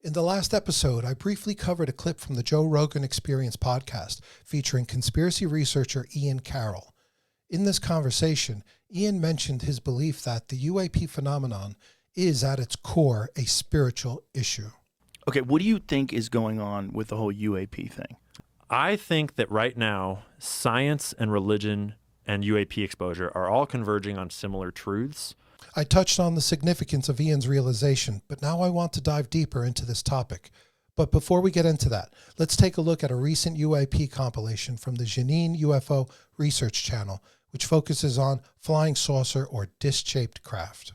In the last episode, I briefly covered a clip from the Joe Rogan Experience podcast featuring conspiracy researcher Ian Carroll. In this conversation, Ian mentioned his belief that the UAP phenomenon is at its core a spiritual issue. Okay, what do you think is going on with the whole UAP thing? I think that right now, science and religion and UAP exposure are all converging on similar truths. I touched on the significance of Ian's realization, but now I want to dive deeper into this topic. But before we get into that, let's take a look at a recent UAP compilation from the Janine UFO Research Channel, which focuses on flying saucer or disc-shaped craft.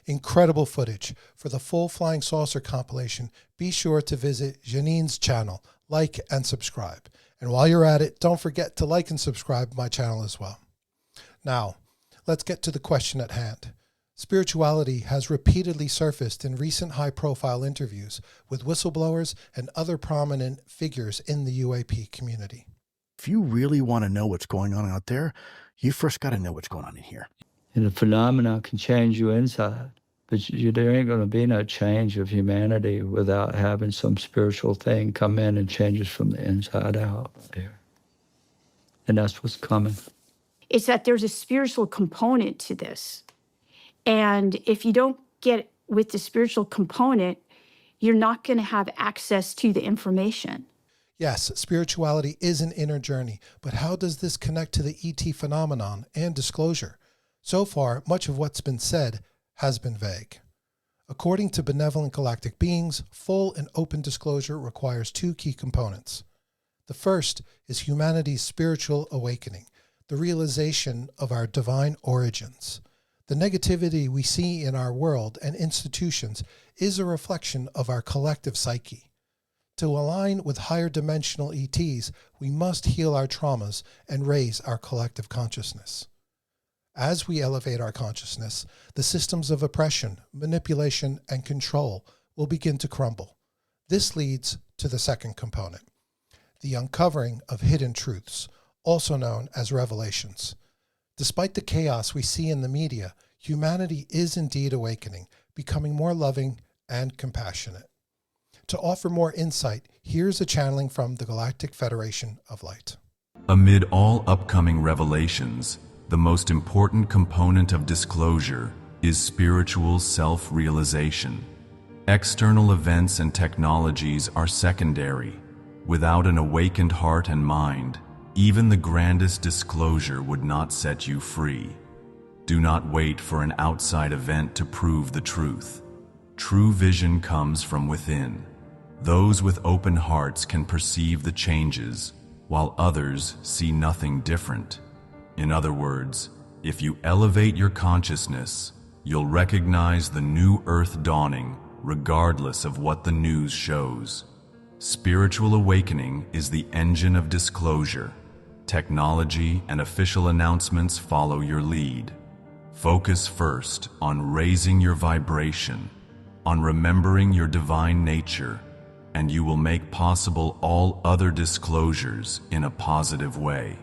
Incredible footage. For the full Flying Saucer compilation, be sure to visit Janine's channel, like and subscribe. And while you're at it, don't forget to like and subscribe my channel as well. Now, let's get to the question at hand. Spirituality has repeatedly surfaced in recent high-profile interviews with whistleblowers and other prominent figures in the UAP community. If you really want to know what's going on out there, you first got to know what's going on in here. And the phenomena can change you inside, but there ain't going to be no change of humanity without having some spiritual thing come in and change us from the inside out there. And that's what's coming. It's that there's a spiritual component to this. And if you don't get with the spiritual component, you're not going to have access to the information. Yes, spirituality is an inner journey, but how does this connect to the ET phenomenon and disclosure? So far, much of what's been said has been vague. According to benevolent galactic beings, full and open disclosure requires two key components. The first is humanity's spiritual awakening, the realization of our divine origins. The negativity we see in our world and institutions is a reflection of our collective psyche. to align with higher dimensional ETs, we must heal our traumas and raise our collective consciousness. As we elevate our consciousness, the systems of oppression, manipulation, and control will begin to crumble. This leads to the second component, the uncovering of hidden truths, also known as revelations. Despite the chaos we see in the media, humanity is indeed awakening, becoming more loving and compassionate. To offer more insight, here's a channeling from the Galactic Federation of Light. Amid all upcoming revelations, the most important component of disclosure is spiritual self-realization. External events and technologies are secondary. Without an awakened heart and mind, even the grandest disclosure would not set you free. Do not wait for an outside event to prove the truth. True vision comes from within. Those with open hearts can perceive the changes, while others see nothing different. In other words, if you elevate your consciousness, you'll recognize the new earth dawning, regardless of what the news shows. Spiritual awakening is the engine of disclosure. Technology and official announcements follow your lead. Focus first on raising your vibration, on remembering your divine nature, and you will make possible all other disclosures in a positive way.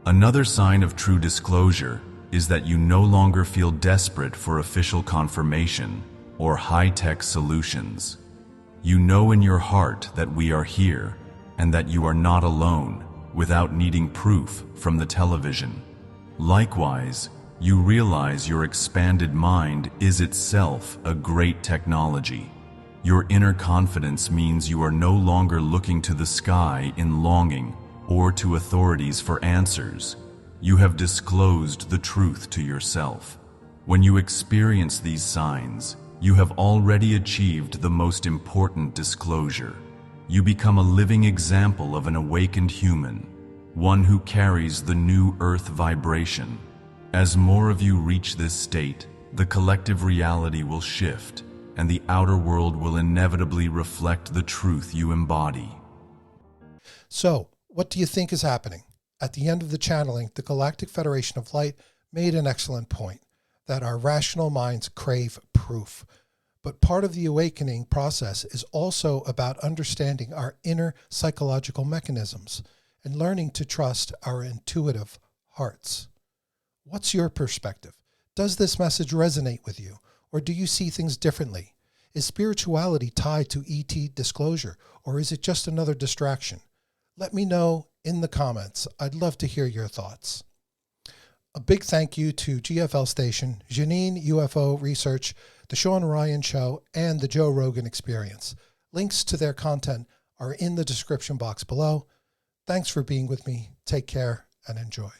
Another sign of true disclosure is that you no longer feel desperate for official confirmation or high-tech solutions. You know in your heart that we are here and that you are not alone without needing proof from the television. Likewise, you realize your expanded mind is itself a great technology. Your inner confidence means you are no longer looking to the sky in longing or to authorities for answers. You have disclosed the truth to yourself. When you experience these signs, you have already achieved the most important disclosure. You become a living example of an awakened human, one who carries the new earth vibration. As more of you reach this state, the collective reality will shift, and the outer world will inevitably reflect the truth you embody. So, what do you think is happening? At the end of the channeling, the Galactic Federation of Light made an excellent point, that our rational minds crave proof. But part of the awakening process is also about understanding our inner psychological mechanisms and learning to trust our intuitive hearts. What's your perspective? Does this message resonate with you, or do you see things differently? Is spirituality tied to ET disclosure, or is it just another distraction? Let me know in the comments. I'd love to hear your thoughts. A big thank you to GFL Station, Janine UFO Research, The Sean Ryan Show, and The Joe Rogan Experience. Links to their content are in the description box below. Thanks for being with me. Take care and enjoy.